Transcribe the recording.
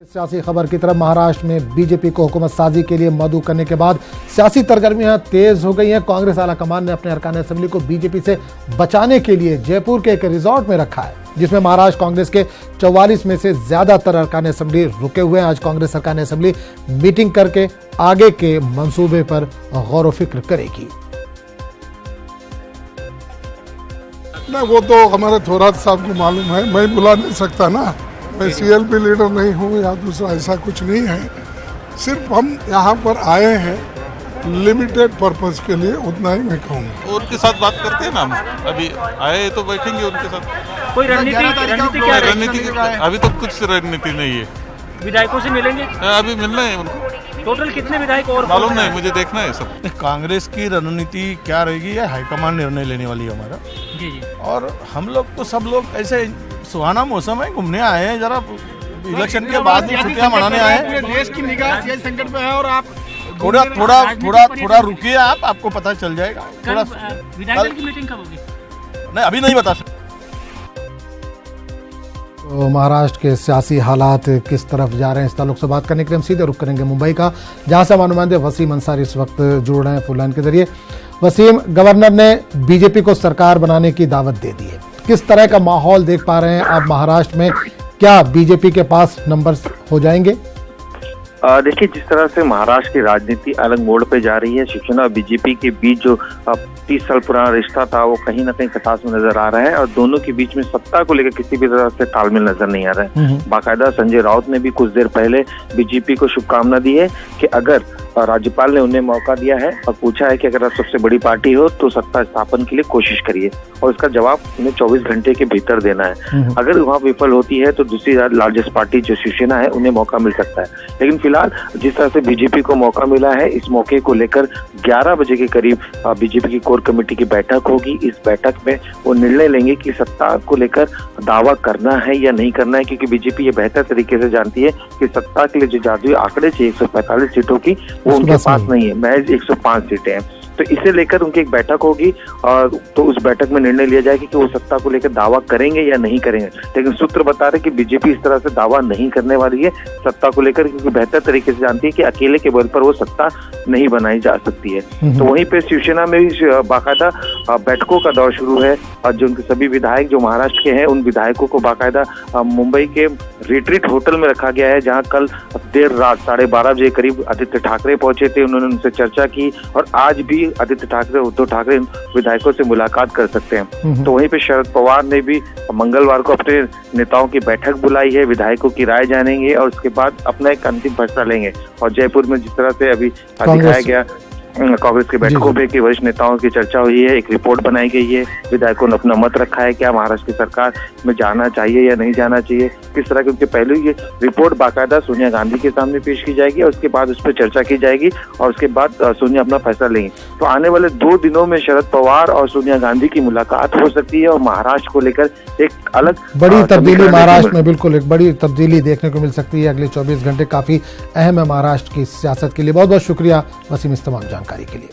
सियासी खबर की तरफ महाराष्ट्र में बीजेपी को हुकूमत साजी के लिए मदऊ करने के बाद सियासी सरगर्मियां तेज हो गई हैं। कांग्रेस आलाकमान ने अपने अरकान असेंबली को बीजेपी से बचाने के लिए जयपुर के एक रिजॉर्ट में रखा है, जिसमें महाराष्ट्र कांग्रेस के 44 में से ज्यादातर अरकान असेंबली रुके हुए हैं। आज कांग्रेस अरकान असेंबली मीटिंग करके आगे के मंसूबे पर गौर व फिक्र करेगी। नहीं, वो तो हमारे थोरात साहब को मालूम है, मैं बुला नहीं सकता ना। मैं सीएलपी लीडर नहीं हूँ या दूसरा ऐसा कुछ नहीं है। सिर्फ हम यहाँ पर आए हैं लिमिटेड पर्पस के लिए, उतना ही मैं कहूँगा। उनके साथ बात करते हैं ना, हम अभी आए तो बैठेंगे उनके साथ। कोई रणनीति क्या है? अभी तो कुछ रणनीति नहीं है। विधायकों से मिलेंगे? अभी मिलना है उनको। टोटल कितने विधायक और मालूम नहीं, मुझे देखना है सब। कांग्रेस की रणनीति क्या रहेगी, यह हाईकमान निर्णय लेने वाली है हमारा। जी। और हम लोग तो सब लोग ऐसे सुहाना मौसम है, घूमने आए हैं, जरा इलेक्शन के बाद में छुट्टियां मनाने आए हैं। देश की निगाह सियासी संकट पे है और आप थोड़ा रुकिए, आपको पता चल जाएगा। थोड़ा विधायक की मीटिंग कब होगी? नहीं, अभी नहीं बता सकते। तो महाराष्ट्र के सियासी हालात किस तरफ जा रहे हैं, इस ताल्लुक से बात करने के लिए हम सीधे रुख करेंगे मुंबई का, जहां से हमारे नुमाइंदे वसीम अंसारी इस वक्त जुड़ रहे हैं फोन लाइन के जरिए। वसीम, गवर्नर ने बीजेपी को सरकार बनाने की दावत दे दी है, किस तरह का माहौल देख पा रहे हैं आप महाराष्ट्र में? क्या बीजेपी के पास नंबर्स हो जाएंगे? देखिए, जिस तरह से महाराष्ट्र की राजनीति अलग मोड़ पे जा रही है, शिवसेना और बीजेपी के बीच जो 30 साल पुराना रिश्ता था वो कहीं ना कहीं खटास में नजर आ रहा है और दोनों के बीच में सत्ता को लेकर किसी भी तरह से तालमेल नजर नहीं आ रहा है। बाकायदा संजय राउत ने भी कुछ देर पहले बीजेपी को शुभकामना दी है कि अगर राज्यपाल ने उन्हें मौका दिया है और पूछा है कि अगर आप सबसे बड़ी पार्टी हो तो सत्ता स्थापन के लिए कोशिश करिए, और इसका जवाब उन्हें 24 घंटे के भीतर देना है। अगर वहाँ विफल होती है तो दूसरी लार्जेस्ट पार्टी जो शिवसेना है उन्हें मौका मिल सकता है। लेकिन फिलहाल जिस तरह से बीजेपी को मौका मिला है, इस मौके को लेकर 11 बजे के करीब बीजेपी की कोर कमेटी की बैठक होगी। इस बैठक में वो निर्णय लेंगे कि सत्ता को लेकर दावा करना है या नहीं करना है, क्योंकि बीजेपी ये बेहतर तरीके से जानती है कि सत्ता के लिए जो जादुई आंकड़े चाहिए 145 सीटों की, वो उनके पास नहीं है, महज 105 सीटें हैं। तो इसे लेकर उनकी एक बैठक होगी और तो उस बैठक में निर्णय लिया जाएगा कि वो सत्ता को लेकर दावा करेंगे या नहीं करेंगे। लेकिन सूत्र बता रहे कि बीजेपी इस तरह से दावा नहीं करने वाली है सत्ता को लेकर, क्योंकि बेहतर तरीके से जानती है कि अकेले के बल पर वो सत्ता नहीं बनाई जा सकती है। तो वहीं पे शिवसेना में भी बाकायदा बैठकों का दौर शुरू है और जो उनके सभी विधायक जो महाराष्ट्र के हैं उन विधायकों को बाकायदा मुंबई के रिट्रीट होटल में रखा गया है, जहाँ कल देर रात 12:30 बजे करीब आदित्य ठाकरे पहुंचे थे। उन्होंने उनसे चर्चा की और आज भी आदित्य ठाकरे, उद्धव ठाकरे विधायकों से मुलाकात कर सकते हैं। तो वहीं पे शरद पवार ने भी मंगलवार को अपने नेताओं की बैठक बुलाई है, विधायकों की राय जानेंगे और उसके बाद अपना एक अंतिम फैसला लेंगे। और जयपुर में जिस तरह से अभी दिखाया गया कांग्रेस की बैठकों पे कि वरिष्ठ नेताओं की चर्चा हुई है, एक रिपोर्ट बनाई गई है, विधायकों ने अपना मत रखा है, क्या महाराष्ट्र की सरकार में जाना चाहिए या नहीं जाना चाहिए, किस तरह की। उनके पहले ये रिपोर्ट बाकायदा सोनिया गांधी के सामने पेश की जाएगी और उसके बाद उस पर चर्चा की जाएगी और उसके बाद सोनिया अपना फैसला लेंगी। तो आने वाले 2 दिनों में शरद पवार और सोनिया गांधी की मुलाकात हो सकती है और महाराष्ट्र को लेकर एक अलग बड़ी तब्दीली महाराष्ट्र में, बिल्कुल एक बड़ी तब्दीली देखने को मिल सकती है। अगले 24 घंटे काफी अहम है महाराष्ट्र की सियासत के लिए। बहुत बहुत शुक्रिया वसीम इस तमाम जानकारी के लिए।